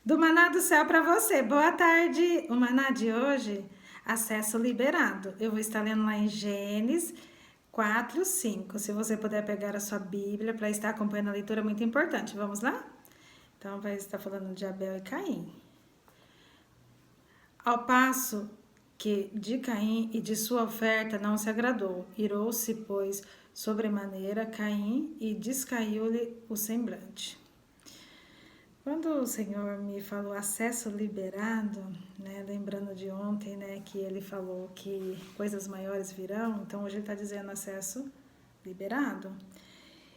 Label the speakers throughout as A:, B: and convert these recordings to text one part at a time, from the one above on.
A: Do Maná do Céu para você. Boa tarde. O Maná de hoje, acesso liberado. Eu vou estar lendo lá em Gênesis 4:5. Se você puder pegar a sua Bíblia para estar acompanhando a leitura, é muito importante. Vamos lá? Então, vai estar falando de Abel e Caim. Ao passo que de Caim e de sua oferta não se agradou, irou-se, pois, sobremaneira Caim e descaiu-lhe o semblante. Quando o Senhor me falou acesso liberado, né, lembrando de ontem, né, que ele falou que coisas maiores virão, então hoje ele está dizendo acesso liberado.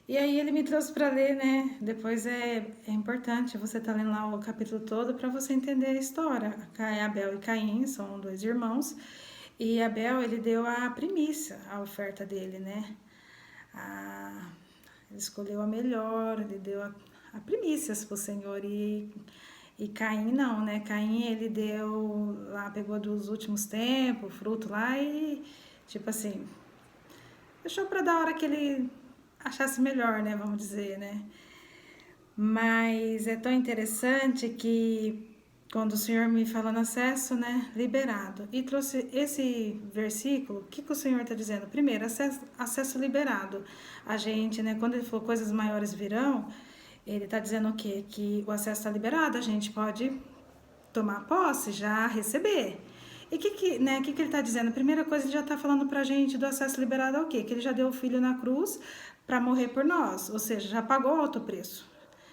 A: E aí ele me trouxe para ler, né, depois é importante você estar lendo lá o capítulo todo para você entender a história. Abel e Caim são dois irmãos, e Abel, ele deu a primícia, a oferta dele, né, ele escolheu a melhor, ele deu a primícias para o Senhor. E Caim não, né? Caim, ele deu lá, pegou dos últimos tempos, fruto lá e, tipo assim, deixou para dar a hora que ele achasse melhor, né? Vamos dizer, né? Mas é tão interessante que quando o Senhor me falou no acesso, né, liberado, e trouxe esse versículo, o que o Senhor está dizendo? Primeiro, acesso liberado. A gente, né, quando ele falou coisas maiores virão, ele está dizendo o quê? Que o acesso está liberado, a gente pode tomar posse, já receber. E o que ele está dizendo? A primeira coisa, ele já está falando para a gente do acesso liberado ao quê? Que ele já deu o Filho na cruz para morrer por nós, ou seja, já pagou o alto preço,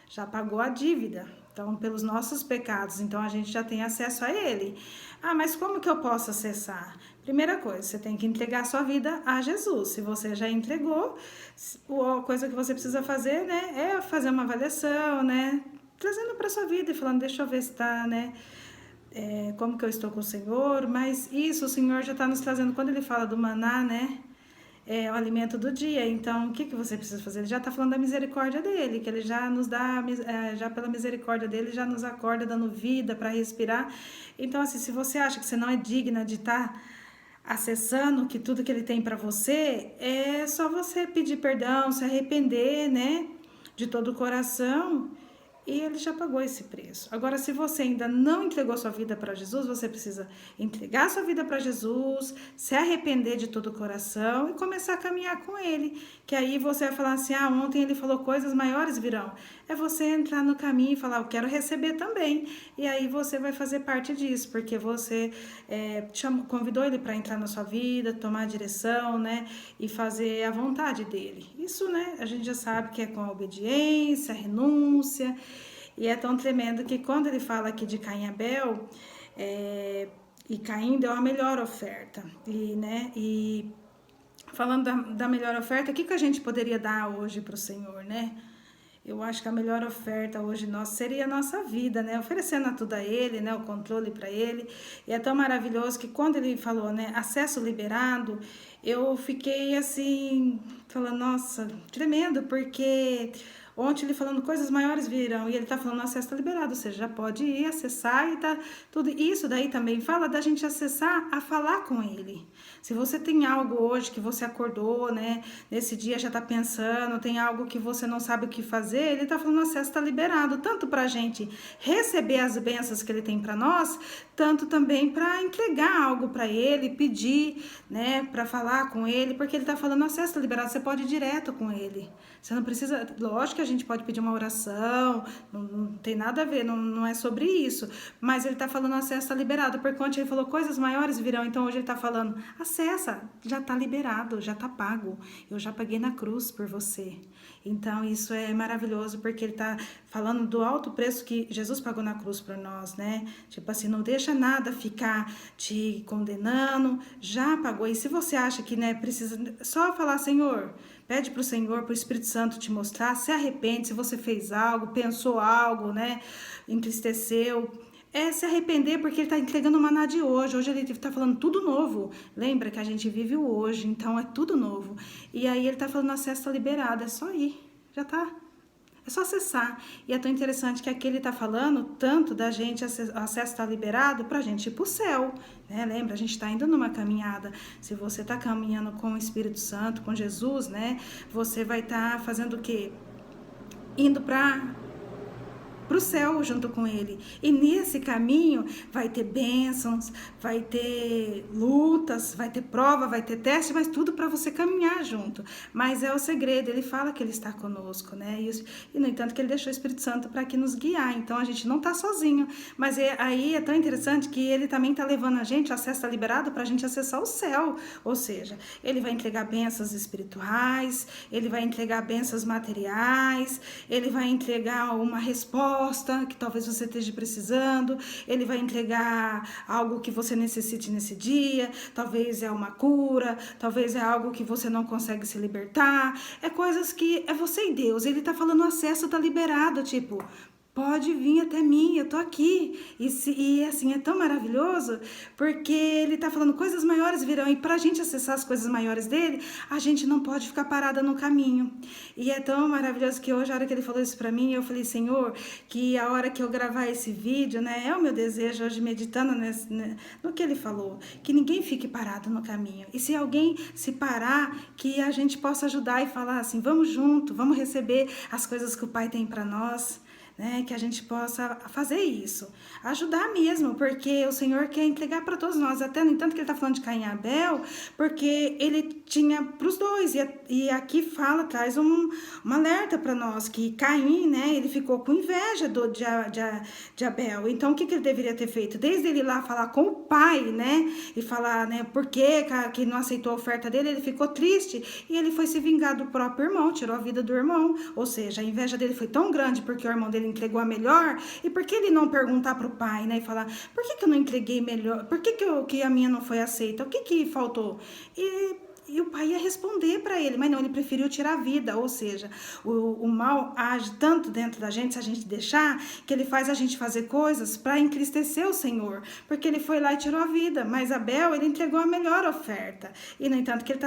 A: já pagou a dívida, então, pelos nossos pecados, então a gente já tem acesso a ele. Ah, mas como que eu posso acessar? Primeira coisa, você tem que entregar a sua vida a Jesus. Se você já entregou, a coisa que você precisa fazer, né, é fazer uma avaliação, né, trazendo para sua vida e falando, deixa eu ver se está, né, como que eu estou com o Senhor. Mas isso o Senhor já está nos trazendo, quando ele fala do maná, né, o alimento do dia. Então, o que você precisa fazer? Ele já está falando da misericórdia dele, que ele já nos dá, já pela misericórdia dele, já nos acorda dando vida para respirar. Então, assim, se você acha que você não é digna de estar acessando que tudo que ele tem para você, é só você pedir perdão, se arrepender, né, de todo o coração. E ele já pagou esse preço. Agora, se você ainda não entregou sua vida para Jesus, você precisa entregar sua vida para Jesus, se arrepender de todo o coração e começar a caminhar com ele. Que aí você vai falar assim, ontem ele falou coisas maiores virão. É você entrar no caminho e falar, eu quero receber também. E aí você vai fazer parte disso, porque você convidou ele para entrar na sua vida, tomar a direção, né? E fazer a vontade dele. Isso, né? A gente já sabe que é com a obediência, a renúncia. E é tão tremendo que quando ele fala aqui de Caim e Abel, e Caim deu a melhor oferta. E falando da melhor oferta, o que a gente poderia dar hoje para o Senhor, né? Eu acho que a melhor oferta hoje nossa seria a nossa vida, né? Oferecendo tudo a ele, né? O controle para ele. E é tão maravilhoso que quando ele falou, né? Acesso liberado, eu fiquei assim, falando, nossa, tremendo, porque ontem ele falando coisas maiores virão, e ele tá falando acesso tá liberado, ou seja, já pode ir acessar e tá tudo. Isso daí também fala da gente acessar a falar com ele. Se você tem algo hoje que você acordou, né, nesse dia já tá pensando, tem algo que você não sabe o que fazer, ele tá falando acesso tá liberado, tanto pra gente receber as bênçãos que ele tem para nós, tanto também para entregar algo para ele, pedir, né, para falar com ele, porque ele tá falando acesso tá liberado, você pode ir direto com ele. Você não precisa, lógico que a gente pode pedir uma oração, não tem nada a ver, não é sobre isso, mas ele tá falando acesso está liberado, porque ontem ele falou coisas maiores virão, então hoje ele tá falando acessa, já tá liberado, já tá pago, eu já paguei na cruz por você. Então isso é maravilhoso, porque ele tá falando do alto preço que Jesus pagou na cruz por nós, né? Tipo assim, não deixa nada ficar te condenando, já pagou. E se você acha que, né, precisa só falar, Senhor, pede para o Senhor, para o Espírito Santo te mostrar, se arrepende se você fez algo, pensou algo, né, entristeceu. Se arrepender, porque ele está entregando o maná de hoje. Hoje ele está falando tudo novo. Lembra que a gente vive o hoje, então é tudo novo. E aí ele está falando acesso está liberado, é só ir, já tá. É só acessar. E é tão interessante que aqui ele está falando tanto da gente, o acesso está liberado para a gente ir para o céu. Né? Lembra, a gente está indo numa caminhada. Se você está caminhando com o Espírito Santo, com Jesus, né? Você vai estar fazendo o quê? Indo para para o céu junto com ele. E nesse caminho vai ter bênçãos, vai ter lutas, vai ter prova, vai ter teste, mas tudo para você caminhar junto. Mas é o segredo, ele fala que ele está conosco, né? E no entanto que ele deixou o Espírito Santo para que nos guiar. Então a gente não está sozinho. Mas aí é tão interessante que ele também está levando a gente, o acesso está liberado para a gente acessar o céu. Ou seja, ele vai entregar bênçãos espirituais, ele vai entregar bênçãos materiais, ele vai entregar uma resposta que talvez você esteja precisando, ele vai entregar algo que você necessite nesse dia, talvez é uma cura, talvez é algo que você não consegue se libertar, é coisas que é você e Deus, ele tá falando o acesso tá liberado, tipo, pode vir até mim, eu tô aqui. E assim, é tão maravilhoso, porque ele tá falando coisas maiores virão, e pra gente acessar as coisas maiores dele, a gente não pode ficar parada no caminho. E é tão maravilhoso que hoje, a hora que ele falou isso pra mim, eu falei, Senhor, que a hora que eu gravar esse vídeo, né, é o meu desejo hoje, meditando no que ele falou, que ninguém fique parado no caminho. E se alguém se parar, que a gente possa ajudar e falar assim, vamos junto, vamos receber as coisas que o Pai tem pra nós. Né, que a gente possa fazer isso, ajudar mesmo, porque o Senhor quer entregar para todos nós, até no entanto que ele está falando de Caim e Abel, porque ele tinha para os dois, e aqui traz um alerta para nós, que Caim, né, ele ficou com inveja de Abel, então o que ele deveria ter feito? Desde ele ir lá falar com o pai, né, e falar, né, por que não aceitou a oferta dele, ele ficou triste, e ele foi se vingar do próprio irmão, tirou a vida do irmão, ou seja, a inveja dele foi tão grande, porque o irmão dele entregou a melhor, e por que ele não perguntar pro pai, né, e falar, por que eu não entreguei melhor, por que a minha não foi aceita, o que faltou? E o pai ia responder para ele, mas não, ele preferiu tirar a vida, ou seja, o mal age tanto dentro da gente, se a gente deixar, que ele faz a gente fazer coisas para entristecer o Senhor, porque ele foi lá e tirou a vida, mas Abel, ele entregou a melhor oferta, e no entanto que ele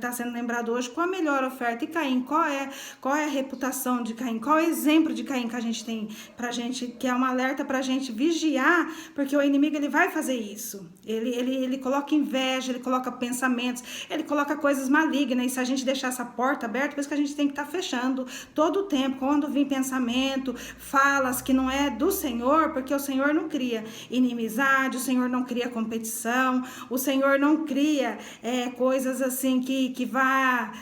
A: tá sendo lembrado hoje com a melhor oferta. E Caim, qual é a reputação de Caim, qual é o exemplo de Caim que a gente tem pra gente, que é um alerta pra gente vigiar, porque o inimigo ele vai fazer isso, ele coloca inveja, ele coloca pensamentos, ele coloca coisas malignas, e se a gente deixar essa porta aberta, por isso que a gente tem que estar fechando todo o tempo, quando vem pensamento, falas que não é do Senhor, porque o Senhor não cria inimizade, o Senhor não cria competição, o Senhor não cria coisas assim que vá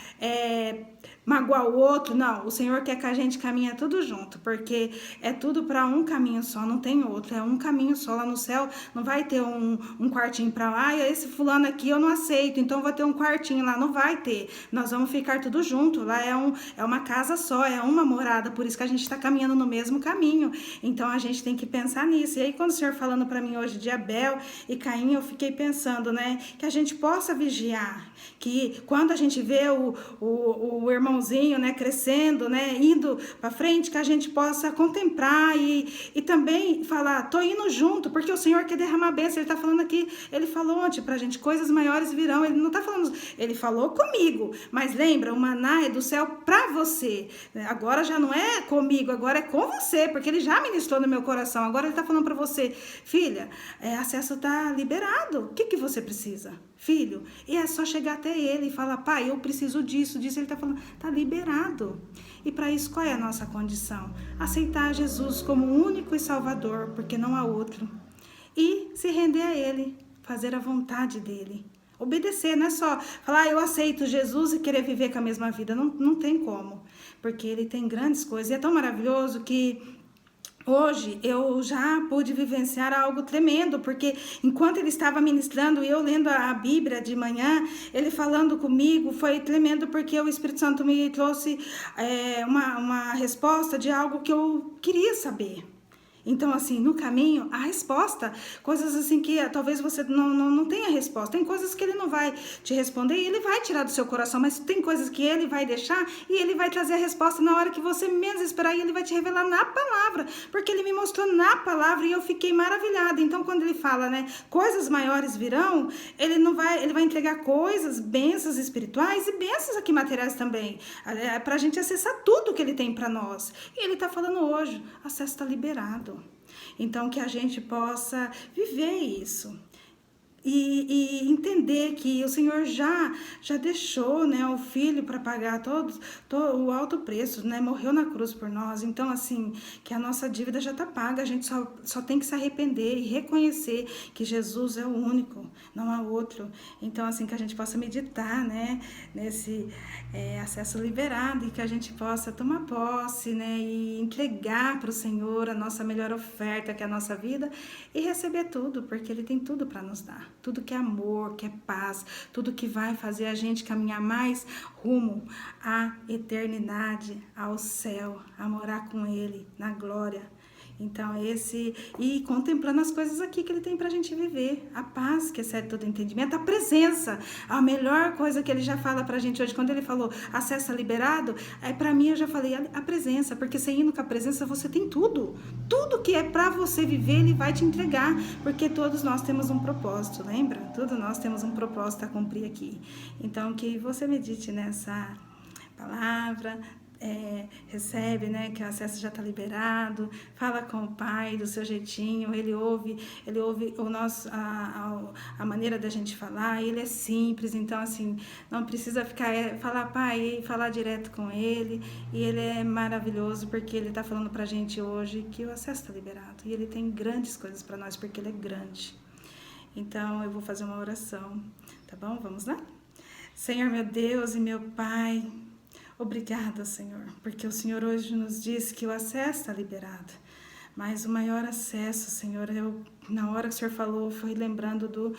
A: magoar o outro, não, o Senhor quer que a gente caminhe tudo junto, porque é tudo para um caminho só, não tem outro, é um caminho só. Lá no céu não vai ter um quartinho para lá, e esse fulano aqui eu não aceito, então vou ter um quartinho lá, não vai ter, nós vamos ficar tudo junto, lá é uma casa só, é uma morada, por isso que a gente está caminhando no mesmo caminho, então a gente tem que pensar nisso. E aí quando o Senhor falando para mim hoje de Abel e Caim, eu fiquei pensando, né, que a gente possa vigiar, que quando a gente vê o irmãozinho, né, crescendo, né, indo para frente, que a gente possa contemplar e também falar, tô indo junto, porque o Senhor quer derramar bênção. Ele tá falando aqui, ele falou ontem pra gente, coisas maiores virão. Ele não tá falando, ele falou comigo, mas lembra, o maná é do céu pra você, agora já não é comigo, agora é com você, porque ele já ministrou no meu coração. Agora ele tá falando pra você, filha, acesso tá liberado, o que você precisa? Filho, e é só chegar até ele e falar, pai, eu preciso disso. Ele tá falando, tá liberado. E para isso, qual é a nossa condição? Aceitar Jesus como único e salvador, porque não há outro. E se render a ele, fazer a vontade dele. Obedecer, não é só falar, eu aceito Jesus e querer viver com a mesma vida. Não tem como, porque ele tem grandes coisas. E é tão maravilhoso que hoje eu já pude vivenciar algo tremendo, porque enquanto ele estava ministrando e eu lendo a Bíblia de manhã, ele falando comigo, foi tremendo, porque o Espírito Santo me trouxe uma resposta de algo que eu queria saber. Então, assim, no caminho, a resposta, coisas assim que talvez você não tenha resposta, tem coisas que ele não vai te responder e ele vai tirar do seu coração, mas tem coisas que ele vai deixar e ele vai trazer a resposta na hora que você menos esperar, e ele vai te revelar na palavra, porque ele me mostrou na palavra e eu fiquei maravilhada. Então, quando ele fala, né, coisas maiores virão, ele vai entregar coisas, bênçãos espirituais e bênçãos aqui materiais também, pra gente acessar tudo que ele tem pra nós. E ele tá falando hoje, acesso tá liberado. Então, que a gente possa viver isso. e entender que o Senhor já deixou, né, o Filho para pagar todo o alto preço, né, morreu na cruz por nós. Então, assim, que a nossa dívida já está paga, a gente só tem que se arrepender e reconhecer que Jesus é o único, não há outro. Então, assim, que a gente possa meditar, né, nesse acesso liberado e que a gente possa tomar posse, né, e entregar para o Senhor a nossa melhor oferta, que é a nossa vida, e receber tudo, porque Ele tem tudo para nos dar. Tudo que é amor, que é paz, tudo que vai fazer a gente caminhar mais rumo à eternidade, ao céu, a morar com Ele, na glória. Então, e contemplando as coisas aqui que Ele tem pra gente viver, a paz que excede todo entendimento, a presença, a melhor coisa que Ele já fala pra gente hoje, quando Ele falou acesso liberado, pra mim eu já falei a presença, porque você indo com a presença você tem tudo, tudo que é pra você viver Ele vai te entregar, porque todos nós temos um propósito, lembra? Todos nós temos um propósito a cumprir aqui. Então, que você medite nessa palavra, recebe, né, que o acesso já está liberado, fala com o Pai do seu jeitinho, ele ouve o nosso, a maneira da gente falar, ele é simples, então assim, não precisa falar Pai e falar direto com ele, e ele é maravilhoso, porque ele está falando pra gente hoje que o acesso está liberado, e ele tem grandes coisas para nós, porque ele é grande. Então, eu vou fazer uma oração, tá bom? Vamos lá? Senhor, meu Deus e meu Pai, obrigada, Senhor, porque o Senhor hoje nos diz que o acesso está liberado, mas o maior acesso, Senhor, na hora que o Senhor falou, foi lembrando do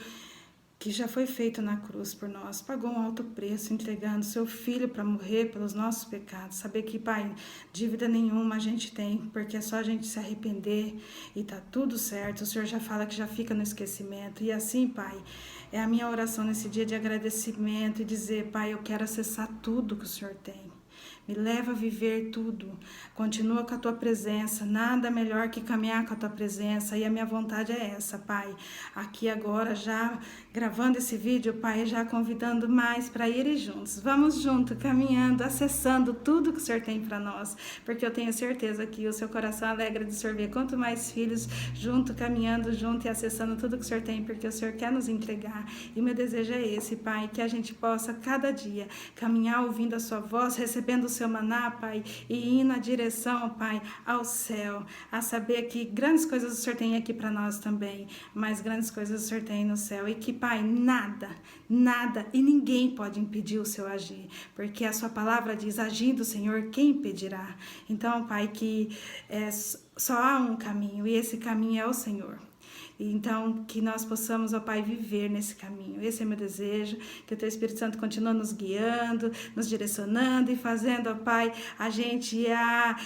A: que já foi feito na cruz por nós, pagou um alto preço, entregando seu Filho para morrer pelos nossos pecados, saber que, Pai, dívida nenhuma a gente tem, porque é só a gente se arrepender e tá tudo certo, o Senhor já fala que já fica no esquecimento, e assim, Pai, é a minha oração nesse dia de agradecimento e dizer, Pai, eu quero acessar tudo que o Senhor tem. Me leva a viver tudo. Continua com a tua presença. Nada melhor que caminhar com a tua presença. E a minha vontade é essa, Pai. Aqui agora, já gravando esse vídeo, Pai, já convidando mais para irem juntos. Vamos junto, caminhando, acessando tudo que o Senhor tem para nós. Porque eu tenho certeza que o seu coração alegra de sorver. Quanto mais filhos junto, caminhando junto e acessando tudo que o Senhor tem, porque o Senhor quer nos entregar. E meu desejo é esse, Pai, que a gente possa cada dia caminhar ouvindo a sua voz, recebendo o seu maná, Pai, e ir na direção, Pai, ao céu, a saber que grandes coisas o Senhor tem aqui para nós também, mas grandes coisas o Senhor tem no céu, e que, Pai, nada e ninguém pode impedir o seu agir, porque a sua palavra diz, agindo o Senhor, quem impedirá? Então, Pai, que só há um caminho, e esse caminho é o Senhor. Então, que nós possamos, ó Pai, viver nesse caminho. Esse é meu desejo, que o Teu Espírito Santo continue nos guiando, nos direcionando e fazendo, ó Pai, a gente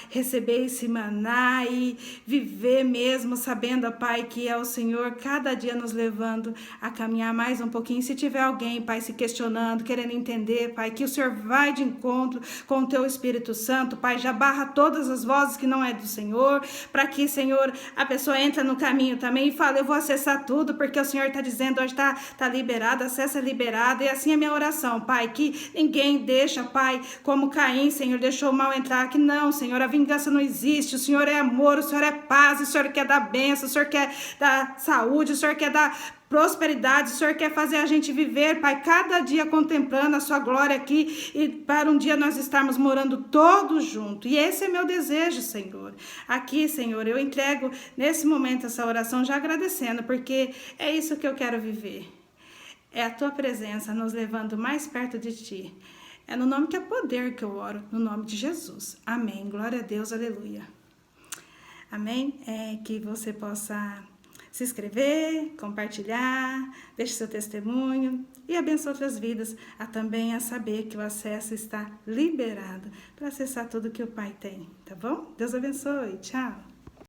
A: receber esse maná e viver mesmo, sabendo, ó Pai, que é o Senhor cada dia nos levando a caminhar mais um pouquinho. Se tiver alguém, Pai, se questionando, querendo entender, Pai, que o Senhor vai de encontro com o Teu Espírito Santo, Pai, já barra todas as vozes que não é do Senhor, para que, Senhor, a pessoa entra no caminho também e fala, eu vou acessar tudo, porque o Senhor está dizendo, hoje está liberado, acesso é liberado, e assim é minha oração, Pai, que ninguém deixa, Pai, como Caim, Senhor, deixou o mal entrar, que não, Senhor, a vingança não existe, o Senhor é amor, o Senhor é paz, o Senhor quer dar bênção, o Senhor quer dar saúde, o Senhor quer dar prosperidade, o Senhor quer fazer a gente viver, Pai, cada dia contemplando a sua glória aqui, e para um dia nós estarmos morando todos juntos, e esse é meu desejo, Senhor. Aqui, Senhor, eu entrego nesse momento essa oração já agradecendo, porque é isso que eu quero viver, é a Tua presença nos levando mais perto de Ti, é no nome que é poder que eu oro, no nome de Jesus, amém, glória a Deus, aleluia, amém, que você possa se inscrever, compartilhar, deixe seu testemunho e abençoe outras vidas, também a saber que o acesso está liberado para acessar tudo que o Pai tem, tá bom? Deus abençoe, tchau!